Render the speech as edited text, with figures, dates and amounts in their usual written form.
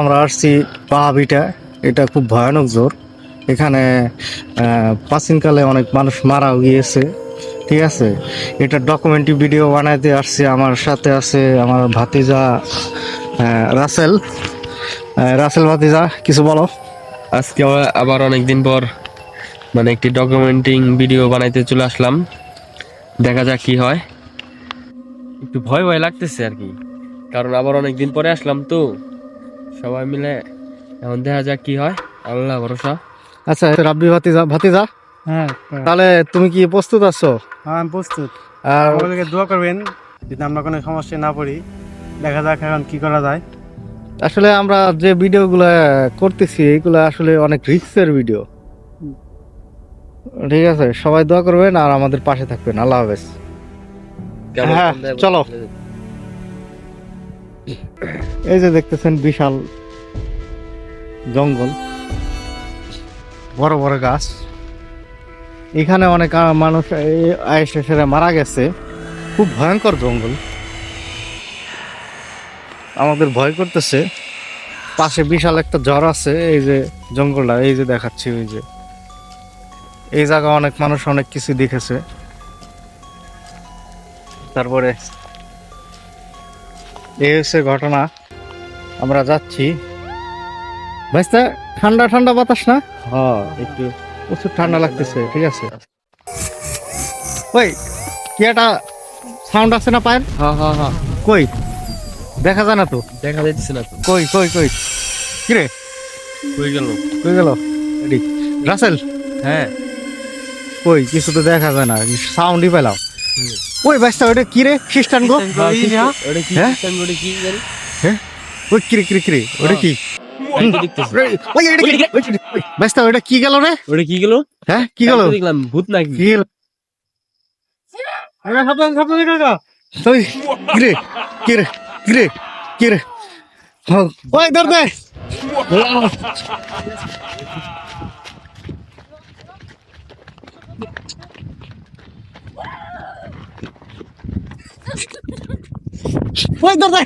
আমরা আসছি পাহাবিটা, এটা খুব ভয়ানক জোর। এখানে প্রাচীনকালে অনেক মানুষ মারা গিয়েছে, ঠিক আছে। এটা ডকুমেন্টারি ভিডিও বানাইতে আসছি। আমার সাথে আছে আমার ভাতিজা রাসেল। রাসেল ভাতিজা, কিছু বলো। আজকে আবার অনেকদিন পর মানে একটি ডকুমেন্টিং ভিডিও বানাইতে চলে আসলাম। দেখা যাক কি হয়। একটু ভয় ভয় লাগতেছে আর কি, কারণ আবার অনেকদিন পরে আসলাম তো সবাই মিলে। এখন দেখা যাক কি হয়, আল্লাহ ভরসা। আচ্ছা রাব্বি ভাতিজা, ভাতিজা হ্যাঁ তাহলে তুমি কি প্রস্তুত আছো? আমি প্রস্তুত। আর আমাদেরকে দোয়া করবেন যদি আমরা কোনো সমস্যায় না পড়ি। দেখা যাক এখন কি করা যায়। আসলে আমরা যে ভিডিওগুলো করতেছি এইগুলো আসলে অনেক রিস্কের ভিডিও, ঠিক আছে। সবাই দোয়া করবেন আর আমাদের পাশে থাকবেন। আল্লাহ হাফেজ। হ্যাঁ, চলো। এই যে দেখতেছেন বিশাল জঙ্গল, বড় বড় গাছ। এখানে অনেক মানুষ এসে মারা গেছে। খুব ভয়ঙ্কর জঙ্গল, আমাদের ভয় করতেছে। পাশে বিশাল একটা ঝড় আছে। এই যে জঙ্গলটা, এই যে দেখাচ্ছি, ওই যে এই জায়গা অনেক মানুষ অনেক কিছু দেখেছে। তারপরে এই হচ্ছে ঘটনা। আমরা যাচ্ছি। ভাইস্তা, ঠান্ডা ঠান্ডা বাতাস না? হ্যাঁ, একটু প্রচুর ঠান্ডা লাগতেছে, ঠিক আছে। ওই কি একটা সাউন্ড আছে না পায়ের? হ্যাঁ হ্যাঁ হ্যাঁ, কই দেখা যায় না তো। দেখা যাচ্ছে না তো। কই কই কই কিরে, হয়ে গেল। কই গেল এডি? রাসেল, হ্যাঁ, কই কিছু তো দেখা যায় না, সাউন্ডই পেলাম। ওই বাইস্তা, ওইটা কি রে? খ্রিস্টান গো? ওটা কি হ্যাঁ? খ্রিস্টান গড়ে কি জানি? ওই কিরে কিরে কিরে, ওটা কি? এই তো দেখতেছি। ওই এটা কি? বাইস্তা, ওইটা কি গেল রে? ওটা কি গেল? হ্যাঁ, কি গেল? এই তো দেখলাম ভূত নাকি? কি গেল? ওই কিরে কিরে কিরে কিরে, ওই ধর দে। ওই ধর দে।